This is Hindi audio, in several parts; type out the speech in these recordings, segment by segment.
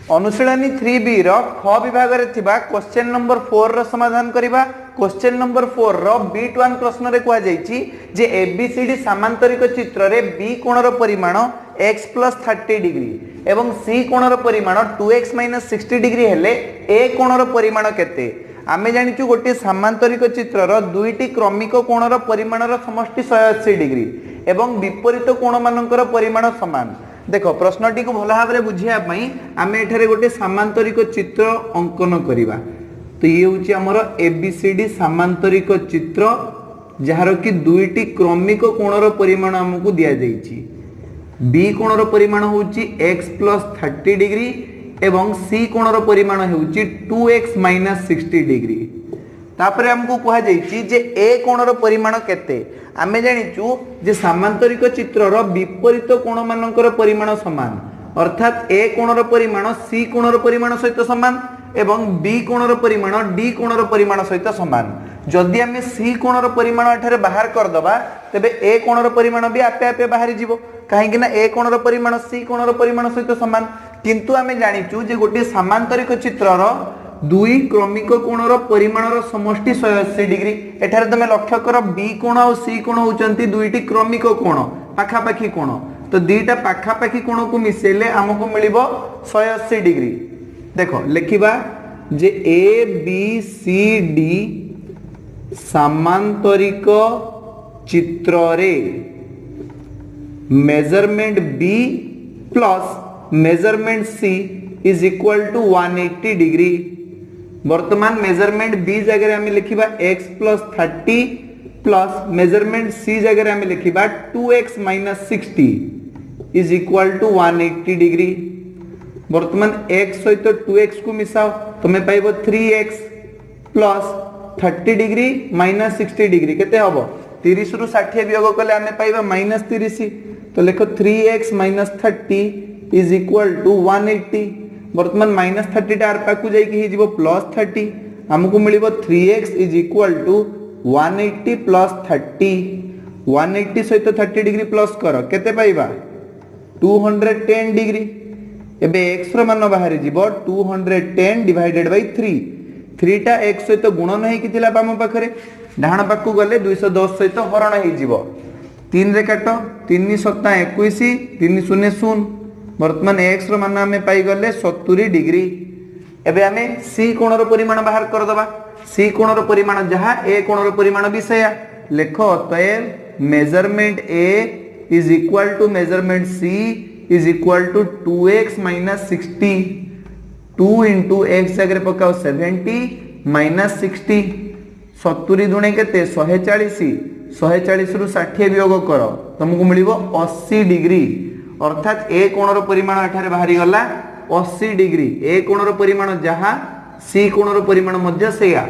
अनुशीलनी 3B रो ख विभाग रे थिबा क्वेश्चन नंबर 4 रो समाधान करिबा। क्वेश्चन नंबर 4 रो B1 प्रश्न रे कुआ जाईची जे ABCD समांतरिक चित्र रे B कोण रो परिमाण x + 30 डिग्री एवं C कोण रो परिमाण 2x - 60 डिग्री हेले A कोण रो परिमाण केते। आमे जानिचु गोटे समांतरिक चित्र रो दुईटी क्रमिक कोण रो परिमाण रो समष्टि 180 डिग्री एवं विपरीत कोण मानकर परिमाण समान। देखो प्रश्नटी को भल भाव में बुझिया आम एठारे गोटे सामांतरिक चित्र अंकन करिबा। तो ये हूँ आमर ABCD सामांतरिक चित्र जार कि दुईटी क्रमिक कोणर परिमाण आमको दि जाइछि। B कोणर परिमाण होउछि x + 30 डिग्री एवं C कोणर परिमाण होउछि 2x - 60 डिग्री। तापरे हमको कहा जाइछि जे A कोणर परिमाण केते। आमे जानिचु जे सामांतरिक चित्रर विपरीत कोण मानकर परिमाण समान अर्थात A कोणर परिमाण C कोणर परिमाण सहित समान एवं B कोणर परिमाण D कोणर परिमाण सहित समान। जदि आमे C कोणर परिमाण एठारे बाहर कर दबा तबे A कोणर परिमाण भी आपे आपे बाहर जीवो काहेकि ना A कोणर परिमाण C कोणर परिमाण सहित समान। किंतु आमे जानिचु जे गोटे सामांतरिक चित्रर दुई क्रमिक कोणर परिमाणर समष्टि 180 डिग्री। एठारे तमे लक्ष्य कर B कोण और C कोण होचंती दुईटी क्रमिक कोण पाखापाखी कोण। तो दुईटा पाखापाखी कोण को मिसेले हमको मिलिबो 180 डिग्री। देखो लिखिबा जे ABCD सामांतरिक चित्र रे measurement B plus measurement C is equal to 180 degree. वर्तमान मेजरमेंट B जगह हमें लिखिबा x + 30 प्लस मेजरमेंट C जगह हमें लिखिबा 2x - 60 is equal to 180 degree. वर्तमान x सहित 2x को मिसाओ तुम्हें पाइबो 3x प्लस 30 डिग्री - 60 डिग्री केते हबो 30 रु 60 वियोग कले हमें पाइबा -30। तो लिखो 3x - 30 इज इक्वल टू 180। वर्तमान -30 टा आर पाकु जाई कि हिजिबो +30 हमको मिलिबो 3x इज इक्वल टू 180 + 30। 180 सहित 30 डिग्री प्लस कर केते पाइबा 210 डिग्री। एबे x रो मान बाहर जीवो 210 डिवाइडेड बाय 3। 3 टा x सहित गुणन हे कि थिला बाम पाखरे डाहण पाकु गले 210 सहित हरण हे जीवो 3 रे काटो 3 × 7 = 21 3 × 0 = 0। वर्तमान x रो मान हमें पाई गले 70 डिग्री। एबे हमें C कोण रो परिमाण बाहर कर दबा। C कोण रो परिमाण जहा A कोण रो परिमाण भी सेया लेखो। अतएव measurement A is equal to measurement C is equal to 2x - 60। 2 × x जगह पकाओ 70 - 60 70 दुणे केते 140 140 रु 60 वियोग करो तुमको मिलिबो 80 डिग्री। अर्थात A कोणर परिमाण एठारे बाहरी गला 80 डिग्री। A कोणर परिमाण जहा C कोणर परिमाण मध्य सेया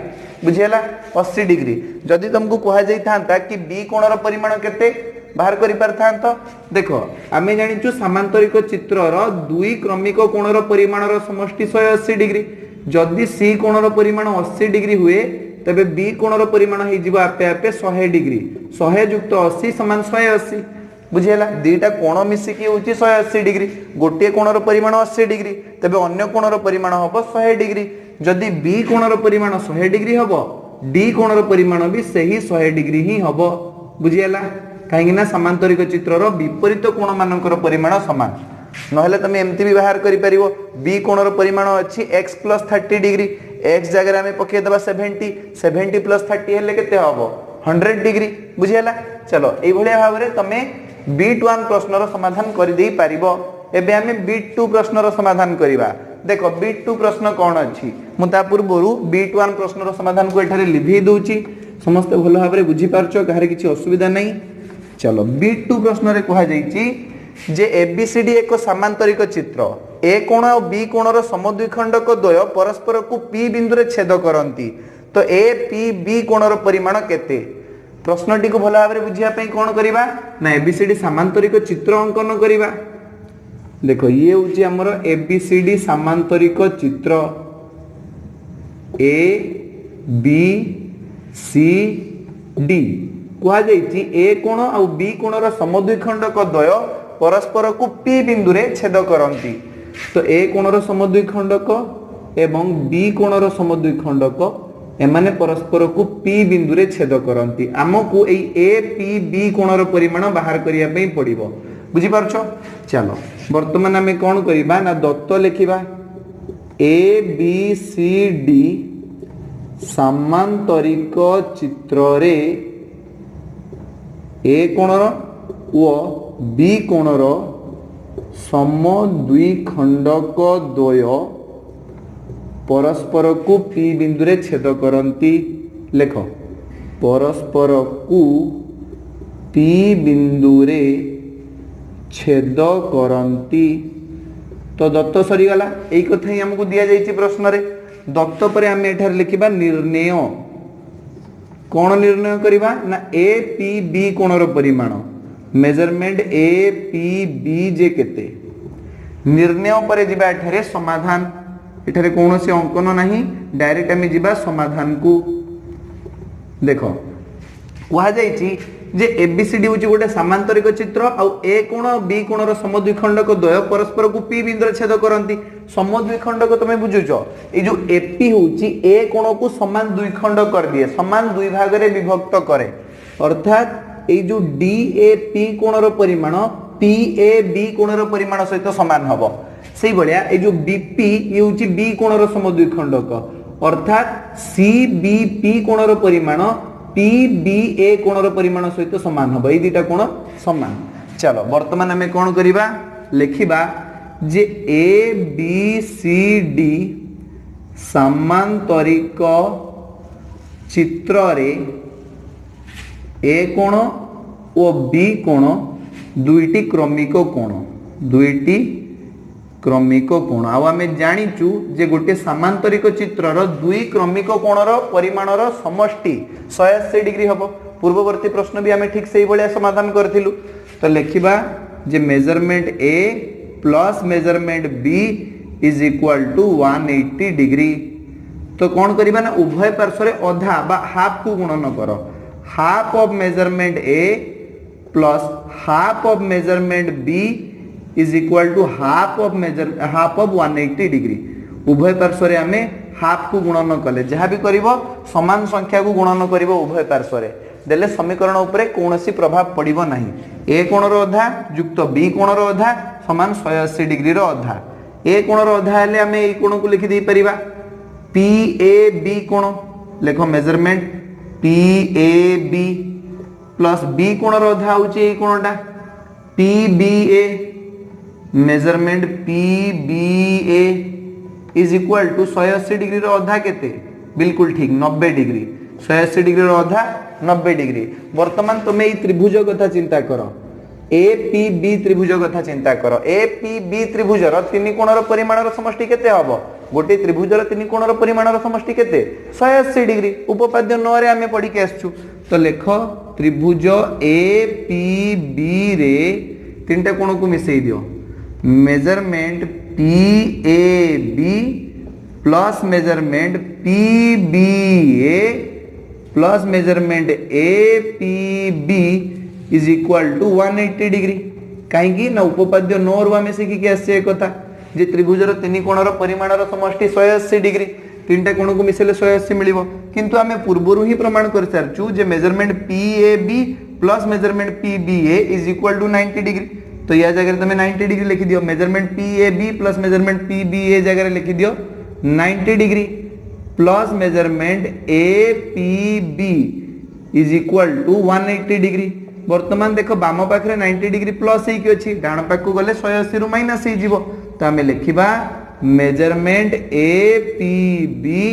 बुझियला 80 डिग्री। जदि तुमको कहा जाई थांता कि B कोणर परिमाण केते बाहर करि परथांत देखो आमे जानिचु समांतरिक चित्रर दुई क्रमिक कोणर परिमाणर समष्टि 180 डिग्री। जदि C कोणर परिमाण 80 डिग्री हुए तबे B कोणर परिमाण हे जिवो आपे आपे 100 डिग्री। 100 + 80 = 180 बुझियला। दुईटा कोण मिसिकी होची 180 डिग्री। गोटे कोणर परिमाण 80 डिग्री तबे अन्य कोणर परिमाण हबो 100 डिग्री। जदि B कोणर परिमाण 100 डिग्री हबो D कोणर परिमाण भी सही 100 डिग्री ही हबो बुझियला। काहेकिना समांतरिक चित्रर विपरीत कोण मानकर परिमाण समान नहले तमे एमती भी बाहर करि परिबो। B कोणर परिमाण अछि x + 30 डिग्री x जगह हमें पके दबा 70 70 + 30 हेले केते हबो 100 डिग्री बुझियला। चलो एई भलिया भाबरे तमे B1 प्रश्नर समाधान कर दे पारिबो। एबे हमें B2 प्रश्नर समाधान करिबा। देखो B2 प्रश्न कौन अछि मु ता पूर्वरु B1 प्रश्नर समाधान को एठारे लिभि दोची समस्त भलो भाबरे बुझी पारछो काहरे किछि असुविधा नै। चलो B2 प्रश्न रे कहा जाईची जे ABCD एक समांतरिक चित्र A कोण और B कोणर समद्विखंडक द्वय परस्पर को P बिंदु रे छेद करंती। तो APB कोणर परिमाण केते प्रश्नटी को भल भाव बुझिया कौन करिबा ना ABCD सामांतरिक चित्र अंकन करिबा। देखो ये हूँ आमर ABCD सामांतरिक चित्र A B C D कहा जाइछि A कोण और B कोणर समद्विखंडक द्वय परस्पर को P बिंदु रे छेद करंती। तो ए कोणर समद्विखंडक एवं बी कोणर समद्विखंडक एमाने परस्पर को P बिंदु रे छेद करंती हमकु ए पी बी कोणर परिमाण बाहर करिया पई पड़िबो बुझी पारछो। चलो वर्तमान आमे कोन करिबा ना दत्त लिखिबा ए बी सी डी समांतरिक चित्र रे ए कोणर व बी कोणर समद्विखंडक द्वय परस्पर को P बिंदु रे छेद करंती लेख परस्पर को P बिंदु रे छेद करंती। तो दत्त सरी गला एई कथा ही हमको दिया जायछि प्रश्न रे। दत्त परे हम एठार लिखिबा निर्णय कोन निर्णय करिबा ना ए पी बी कोणर परिमाण मेजरमेंट ए पी बी जे केते निर्णय परे जिबा एठारे समाधान एठारे कोनोसी अंकन नाही डायरेक्ट हम जिबा समाधान को देखो कहा जायछि जे एबीसीडी होची गोटे समांतरिक चित्र आ ए कोण बी कोणर समद्विखंडक द्वय परस्पर को पी बिंदु छेद करंती। समद्विखंडक तमे बुझुचो ए जो एपी होची ए कोण को समान द्विखंड कर दिए समान दुई भाग रे विभक्त करे अर्थात ए जो डी ए पी कोणर परिमाण पी ए बी कोणर परिमाण सहित समान हबो। सेही बलिया ए जो बीपी ये होची बी कोणर समद्विखंडक अर्थात सी बी पी कोणर परिमाण पी बी ए कोणर परिमाण सहित समान हबो ए दुटा कोण समान। चलो वर्तमान हमें कोन करिबा लिखिबा जे ए बी सी डी समांतरिक चित्र रे ए कोण ओ बी कोण दुईटी क्रमिक कोण दुईटी क्रमिक कोण आ आमे जानिचु जे गोटे समांतरिक चित्रर दुई क्रमिक कोणर परिमाणर समष्टि 180 डिग्री हबो। पूर्ववर्ती प्रश्न भी आमे ठीक सेही भलिया समाधान करथिलु। तो लिखिबा जे measurement A plus measurement B is equal to 180 degree. तो कौन करिबा ना उभय पार्श्व रे अधा बा हाफ को गुणन करो half of measurement A plus half of measurement B is equal to half of 180 degree. उभय पार्श्व रे हमें हाफ को गुणन कले जहाँ भी करिवो समान संख्या को गुणन करिवो उभय पार्श्व रे देले समीकरण उपरे कोनोसी प्रभाव पड़िबो नाही। ए कोणर अधा युक्त बी कोणर अधा समान 180 डिग्री रो अधा ए कोणर अधा हेले हमें ए कोण को लिखि दे परिबा पी ए बी कोण लेखो measurement P A B plus B कोणर अधा होची ए कोणटा P B A measurement P B A is equal to 180 degree रो अधा केते बिल्कुल ठीक 90 डिग्री 180 डिग्री रो अधा 90 डिग्री। वर्तमान तुमे ई त्रिभुज कथा चिंता करो ए पी बी त्रिभुज कथा चिंता करो ए पी बी त्रिभुजर तीन कोणर परिमाणर समष्टि केते हबो गोटे त्रिभुजर तीन कोणर परिमाणर समष्टि केते 180 डिग्री उपपाद्य 9 रे हमें पढी के आछू। तो लेखो त्रिभुज ए पी बी रे तीनटा कोण को मिसई दियो measurement P A B plus measurement P B A plus measurement A P B is equal to 180 degree कहीं ना उपपाद्य 9 रु आमे सिखि के आसे कथा जे त्रिभुजर तीन कोणर परिमाणर समष्टि 180 डिग्री तीनटा कोण को मिसेले 180 मिलिबो किंतु आमे पूर्वरु ही प्रमाण कर सारचू जे measurement P A B plus measurement P B A is equal to 90 degree. तो या जगह तुम 90 डिग्री लिखि दियो measurement P A B plus measurement P B A जगह लिखि दियो 90 degree plus measurement A P B is equal to 180 degree. वर्तमान देखो बाम पाखरे 90 डिग्री प्लस ही अछि डाण पाख को गले 180 रु माइनस ही जीवो तो हमें लिखिबा measurement A P B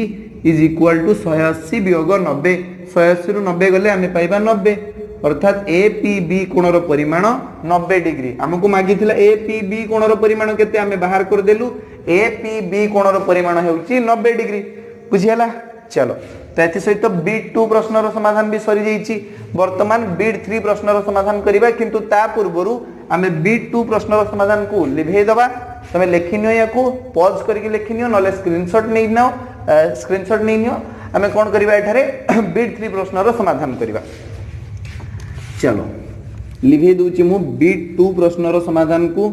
is equal to 180 वियोग 90 180 रु 90 गले हमें पाइबा 90 अर्थात ए पी बी कोणर परिमाण 90 डिग्री हमको मागिथिला ए पी बी कोणर परिमाण केते हमें बाहर कर देलु ए पी बी कोणर परिमाण हेउची 90 डिग्री बुझियला। चलो तो एथि सहित बीट 2 प्रश्नर समाधान भी सरी जाईची। वर्तमान बीट 3 प्रश्नर समाधान करिबा किंतु ता पूर्वरु हमें बीट 2 प्रश्नर समाधान को लिभे दबा तमे लेखिनियो याकू पॉज करके लेखिनियो नले स्क्रीनशॉट नै नाओ स्क्रीनशॉट नै नियो हमें कोन करिबा एठारे बीट 3 प्रश्नर समाधान करिबा। चलो लिभे दूची मु बीट 2 प्रश्नर समाधान को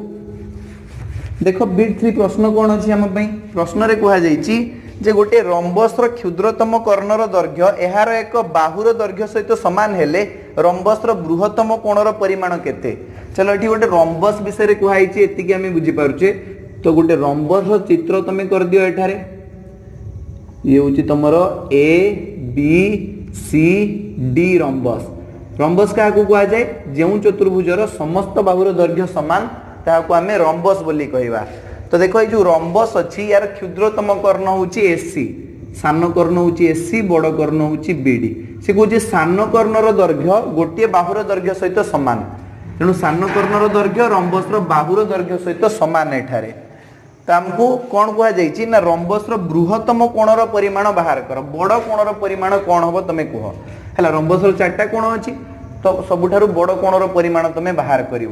देख बिट 3 प्रश्न कौन अच्छी आम प्रश्न रे कहा जाइछि जे गोटे रंबस क्षुद्रतम कर्णर दैर्घ्य यार एक बाहुर दैर्घ्य सहित सामान हेले रंबस बृहत्तम कोणर परिमाण केते। चलो ये गोटे रंबस विषय कहुई एति आम बुझीपारे। तो गोटे रंबस चित्र तुम कर दियो एठारे ये हूँ तुम ए B C D rhombus. Rhombus क्या कहुए जो चतुर्भुजर समस्त बाहुर दैर्घ्य सामान ताको आम रंबस बोली कहवा। तो देखो ये जो रंबस अच्छी यार क्षुद्रतम कर्ण हूँ एसी सान कर्ण हूँ एसी बड़ कर्ण हूँ बीडी। सी कहे सान कर्णर दैर्घ्य गोटे बाहुर दैर्घ्य सहित सामान तेणु सान कर्णर दैर्घ्य रंबस बाहुर दैर्घ्य सहित सामान एठारे। तो आमको कौन कहुई ना रंबस बृहत्तम कोणर परिमाण बाहर कर बड़ कोणर परिमाण कौन हम तुम कह है। रंबस 4टा कोण अच्छी तो सबुठारु बड़ कोणर परिमाण तुम बाहर कर।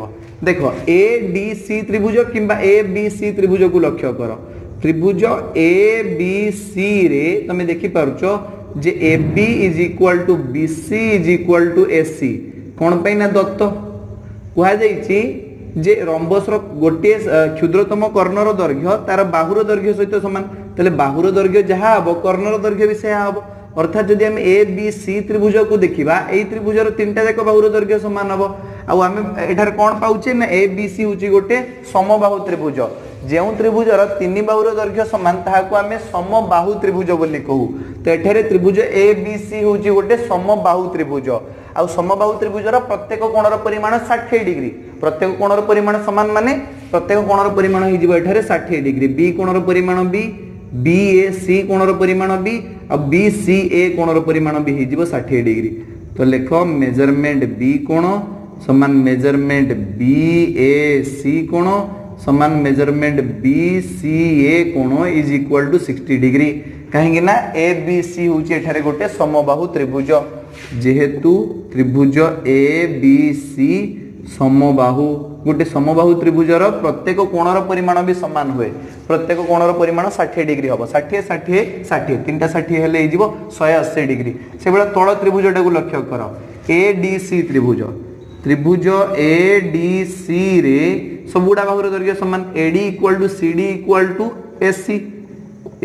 देख ए डी सी त्रिभुज किंबा ए बी सी त्रिभुज को लक्ष्य कर। त्रिभुज ए बी सी रे तुम देखि पारुछ जे A B is equal to B C is equal to A C कौन पे ना दत्त कहा जाइछि जे रंबस गोटे क्षुद्रतम कर्णर दैर्घ्य तार बाहुर दैर्घ्य सहित समान तले बाहुर दैर्घ्य जहाँ हम कर्णर दैर्घ्य भी सेहा हम। अर्थात जदि आम ए बी सी त्रिभुज को देखा यही त्रिभुजर 3टा जाक बाहुर दैर्घ्य सामान हम। आम एठार कौन पाउचे ना ए बी सी हूँ गोटे समबाहु त्रिभुज जो त्रिभुजर 3 बाहुर दैर्घ्य सामान ताहाको आम समबाहु त्रिभुज बोली कहू। तो एठारे त्रिभुज ए बी सी हूँ गोटे समबाहु त्रिभुज आ समबाहु त्रिभुजर प्रत्येक कोणर परिमाण 60 डिग्री। प्रत्येक कोणर परिमाण सामान माने प्रत्येक कोणर परिमाण हो 60 डिग्री। बी कोणर परिमाण बी बी ए सी कोणर परिमाण बी और बी सी ए कोणर परिमाण भी हो 60 डिग्री। तो लेख मेजरमेंट बी कोण समान मेजरमेंट बी ए सी कोण समान मेजरमेंट बी सी ए कोण इज इक्वल टू 60 डिग्री। कहीं ना ए बी सी हूँ एठारे गोटे समबाहु त्रिभुज जेहेतु त्रिभुज ए बी सी समबाहु गोटे समबाहु त्रिभुजर प्रत्येक कोणर परिमाण भी समान हुए। प्रत्येक कोणर परिमाण 60 डिग्री हम 60 60 60 3टा 60 हेले 180 डिग्री। से बेला तल त्रिभुजटा को लक्ष्य कर ए डी सी त्रिभुज त्रिभुज ए डी सी रे सबुड़ा बाहुर दैर्घ्य समान A D equal to C D equal to A C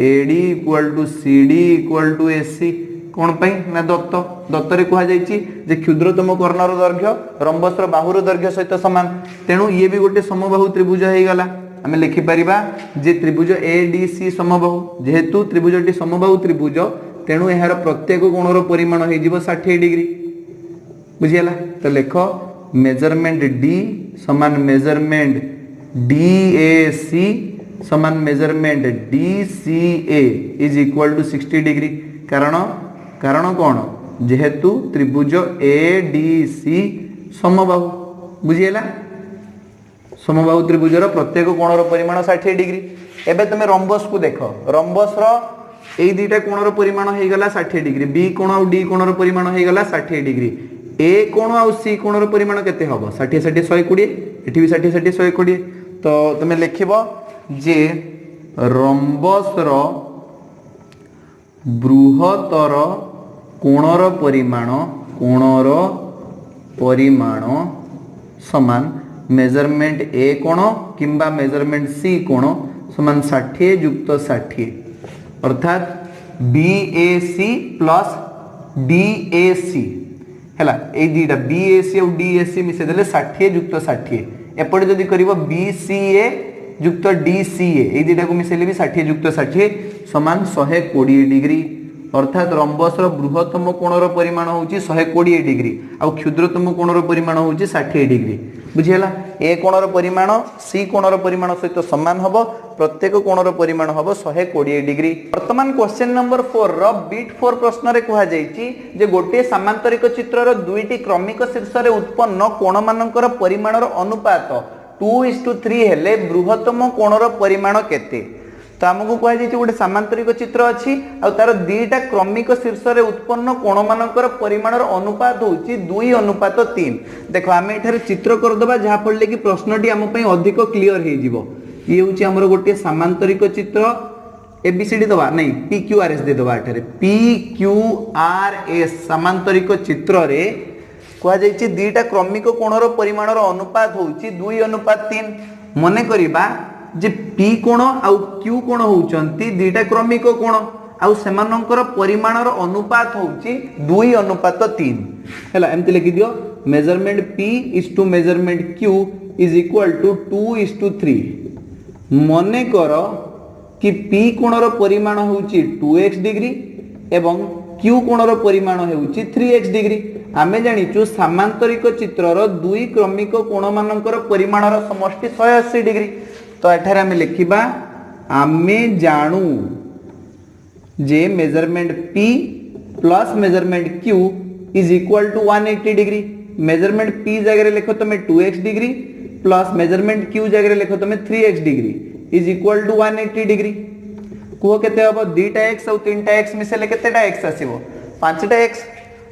A D equal to C D equal to A C कौन पाई ना दत्त दत्त रे कहा जाइछि जे क्षुद्रतम कर्णर दैर्घ्य रंबस बाहुर दैर्घ्य सहित समान तेणु ये भी गोटे समबाहु त्रिभुज हो गला। आम लिखि परिबा जे त्रिभुज ए डी सी समबाहु जेहेतु त्रिभुजटी समबाहु त्रिभुज तेणु यार प्रत्येक कोणर परिमाण हो 60 डिग्री बुझीगला। तो लेख मेजरमेंट डी समान मेजरमेंट डी ए सी समान measurement D C A is equal to 60 degree. कारण कौन जेहेतु त्रिभुज ए डी सी समबाहु बुझीगला। समबाहु त्रिभुजर प्रत्येक कोणर परिमाण 60 डिग्री। एबे तुम रंबस को देख रंबस यही 2टा कोणर परिमाण हो गला 60 डिग्री बी कोण और डी कोणर परिमाण हो गला 60 डिग्री। ए कोण और सी कोणर परिमाण केते हबो 60 60 120 एठी भी 60 60 120। तो तुम लिखिबो जे रंबस बृहत्तर कोणर परिमाण समान मेजरमेंट ए कोण किंबा मेजरमेंट सी कोण समान 60 युक्त 60 अर्थात B A C plus D A C है ये 2टा बी ए सी और डी ए सी मिसे देले 60 युक्त 60 एपटे जदि करिवो बी सी ए युक्त डी सी ए ये 2टा को मिसेले भी 60 युक्त 60 समान 120 डिग्री। अर्थात रंबस बृहत्तम कोणर परिमाण होची 120 डिग्री और क्षुद्रतम कोणर परिमाण होची 60 डिग्री बुझीगला। ए कोणर परिमाण सी कोणर परिमाण सहित समान हबो प्रत्येक कोणर परिमाण हबो 120 डिग्री। वर्तमान क्वेश्चन नंबर 4 रो बीट 4 प्रश्न रे कहा जायछि जे गोटे समांतरिक चित्रर 2टी क्रमिक शीर्ष रे उत्पन्न कोण मानकर परिमाणर अनुपात 2:3 हेले बृहत्तम कोणर परिमाण केते। तो आमको कहुई गोटे सामांतरिक चित्र अच्छी और तार 2टा क्रमिक शीर्ष रे उत्पन्न कोण मानकर परिमाणर अनुपात होची 2:3। देखो आम एठारे चित्र करदबा जहाँ फल कि प्रश्नटी आम पई अधिक क्लियर हो जिवो। ये होची हमर गोटे सामांतरिक चित्र एबीसीडी दबा नहीं पी क्यू आर एस दे दबा एठारे पी क्यू आर एस सामांतरिक चित्र रे कहा जायछि 2टा क्रमिक कोणर परिमाणर अनुपात होची 2:3। मने करिबा जे पी कोण आउ क्यू कोण होउचंती दुईटा क्रमिक कोण आउ सेमानंकर परिमाणर अनुपात होउची 2:3 हैला एमति लिखि दियो measurement P is to measurement Q is equal to 2:3 मने कर कि P कोणर परिमाण होउची 2x डिग्री एवं Q कोणर परिमाण होउची 3x डिग्री आमे जानिचु समांतरिक चित्रर दुई क्रमिक कोण मानकर परिमाणर समष्टि 180 डिग्री तो एठारे आमे लिखिबा आमे जानु जे measurement P plus measurement Q is equal to 180 degree measurement P जगह लिखो तुम 2x degree plus measurement Q जगह लिखो तुम 3x degree is equal to 180 degree को केते हबो दुईटा x और तीनटा x मिसेले केतेटा x आसीबो पांचटा x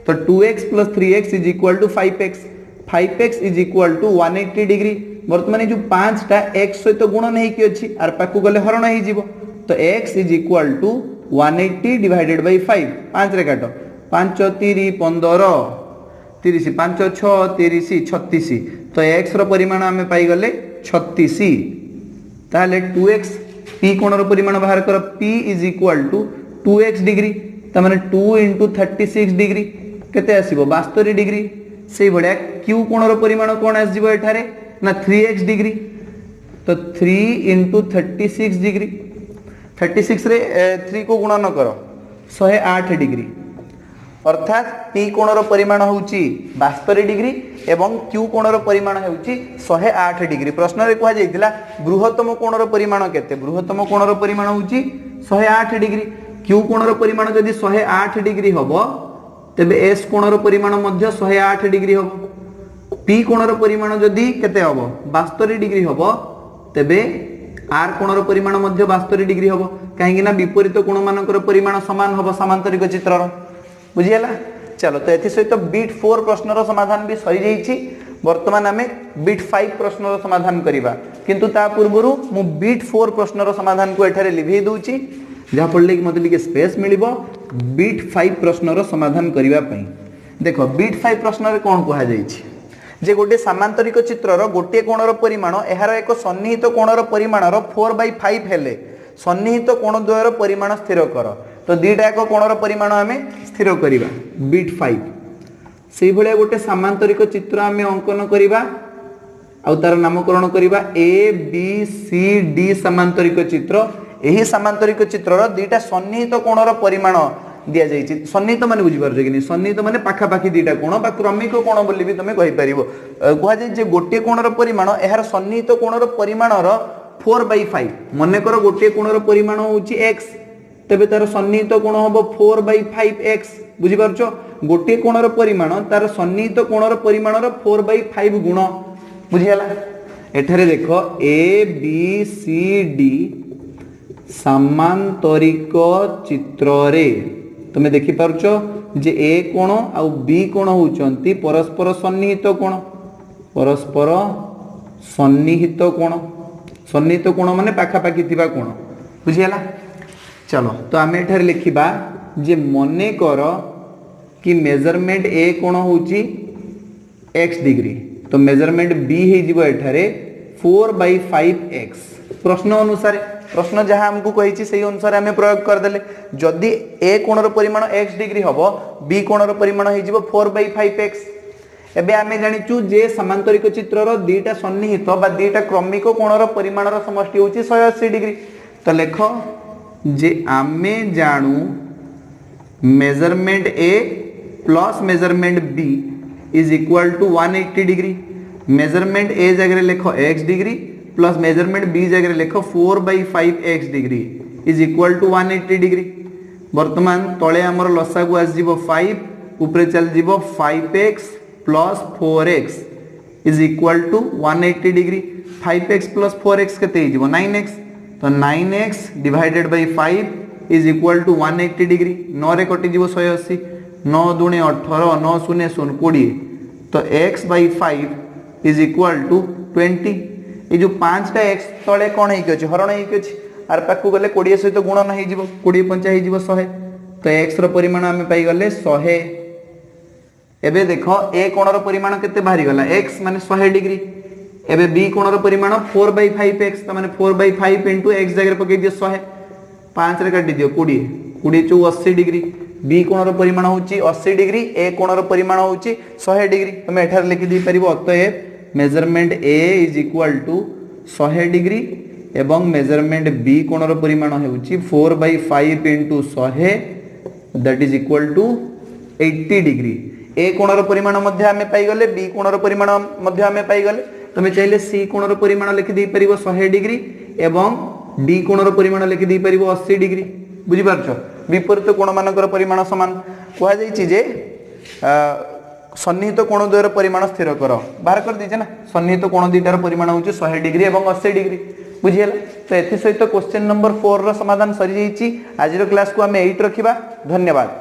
तो 2x plus 3x is equal to 5x 5x is equal to 180 degree वर्तमान जो पांचटा x सहित गुणन हे कि अछि आर पाकु गले हरण हे जीवो तो x is equal to 180 divided by 5 5 रे काटो 5 3 15 30 5 6 30 36 तो x रो परिमाण हमें पाई गले 36 ताले 2x p कोणर परिमाण बाहर कर p is equal to 2x degree त माने 2 * 36 डिग्री केते आसीबो 72 डिग्री सेही बढिया q कोणर परिमाण कोन आसीबो एठारे ना 3x डिग्री तो 3 * 36 डिग्री 36 रे 3 को गुणन करो 108 डिग्री अर्थात p कोणर परिमाण होउची 72 डिग्री एवं q कोणर परिमाण होउची 108 डिग्री प्रश्न रे कहा जायतिला बृहत्तम कोणर परिमाण केते बृहत्तम कोणर परिमाण होउची 108 डिग्री q कोणर परिमाण जदी 108 डिग्री हबो तबे s कोणर परिमाण मध्य 108 डिग्री हबो p कोणर परिमाण जदी केते हबो 72 डिग्री हबो तबे r कोणर परिमाण मध्य 72 डिग्री हबो काहेकि ना विपरीत कोण मानकर परिमाण समान हबो समांतरिक चित्रर बुझियला चलो तो एथि सहित बीट 4 प्रश्नर समाधान भी सरी जाईछि वर्तमान हमें बीट 5 प्रश्नर समाधान करिबा किंतु ता पूर्वरु मु बीट 4 प्रश्नर समाधान को एठारे लिखि दउछि जहा पड़ले कि मते लिके स्पेस मिलिबो बीट 5 प्रश्नर समाधान करिबा पई देखो बीट 5 प्रश्न रे कोन कहा जाईछि जे गोटे समांतरिक चित्रर गोटे कोणर परिमाण एहार एक सन्निहित कोणर परिमाणर 4/5 हेले सन्निहित कोण द्वयर परिमाण स्थिर कर तो दीटा एक कोणर परिमाण हमें स्थिर करिबा बीट 5 सेही भलिया गोटे समांतरिक चित्र हमें अंकन करिबा आ तार नामकरण करिबा ए बी सी डी समांतरिक चित्र एही समांतरिक चित्रर दीटा सन्निहित कोणर परिमाण दिया जायछि सन्निहित माने बुझि पारछ कि नै सन्निहित माने पाखा पाखी दीटा कोण बा क्रमिक कोण बोली भी तमे कहि परिबो कहै जे जे गोटे कोणर परिमाण एहार सन्निहित कोणर परिमाणर 4/5 मने कर गोटे कोणर परिमाण होउछि x तबे तार सन्निहित कोण हबो 4/5x बुझि पारछ गोटे कोणर परिमाण तार सन्निहित कोणर परिमाणर 4/5 गुण बुझियाला एठारे देखो a b c d समांतरिक चित्र रे तुमे देखि पारछो जे a कोण आ b कोण होउचंती परस्पर सन्निहित कोण परस्पर सन्निहित कोण माने पाखा पाखी थिबा कोण बुझियाला चलो तो आमे एठारे लिखिबा जे मने कर कि मेजरमेंट a कोण होउची x डिग्री तो मेजरमेंट b हे जिवो एठारे 4/5x प्रश्न अनुसार प्रश्न जहां हमको कहिछि सेही अनुसार हमें प्रयोग कर देले जदी a कोणर परिमाण x डिग्री हबो b कोणर परिमाण हे जिवो 4/5x एबे आमे जानिचु जे समांतरिक चित्रर दीटा सन्निहित बा दीटा क्रमिक कोणर परिमाणर समष्टि होछि 180 डिग्री तो लेखो जे आमे जानू measurement a plus measurement b is equal to 180 degree measurement a जगह लिखो x degree plus measurement b जगह लिखो 4/5x degree is equal to 180 degree वर्तमान तळे हमर लसागु आस जीवो 5 ऊपर चल जीवो 5x plus 4x is equal to 180 degree 5x plus 4x केते जीवो 9x तो 9x divided by 5 is equal to 180 degree 9 रे कटि जीवो 180 9 दूने 18 9 शून्य 20 तो x by 5 is equal to 20 ए जो 5 टा x तळे कोन हे कि अछि हरण हे कि अछि आर पाकु गले 20 सहित गुणन हे जीवो 20 5 हे जीवो 100 तो x रो परिमाण हमें पाई गले 100 एबे देखो a कोणर परिमाण केते बाहरी गला x माने 100 डिग्री एबे बी कोणर परिमाण 4/5x त माने 4/5 इनटू x जगह पके दियो 100 5 रे काटी दियो 20 20 चौ 80 डिग्री बी कोणर परिमाण होची 80 डिग्री ए कोणर परिमाण होची 100 डिग्री तमे एठार लिखि दी परिबो अतएव measurement A is equal to 100 degree एवं मेजरमेंट बी कोणर परिमाण हेउची 4/5 into 100 that is equal to 80 degree A कोणर परिमाण मध्य हमें पाई गले बी कोणर परिमाण मध्य हमें पाई गले तमे चाहिले सी कोणर परिमाण लिखि दी परिबो 100 डिग्री एवं डी कोणर परिमाण लिखि दी परिबो 80 डिग्री बुझी पारछो विपरीत कोण मानकर परिमाण समान कुआ जाई जे सन्निहित कोण द्वयर परिमाण स्थिर कर बाहर कर दीजे ना सन्निहित कोण दुईटार परिमाण होची 100 डिग्री एवं 80 डिग्री बुझियला तो एथि सहित क्वेश्चन नंबर 4 रो समाधान सरी जाईची आज रो क्लास को हमें 8 रखिबा धन्यवाद।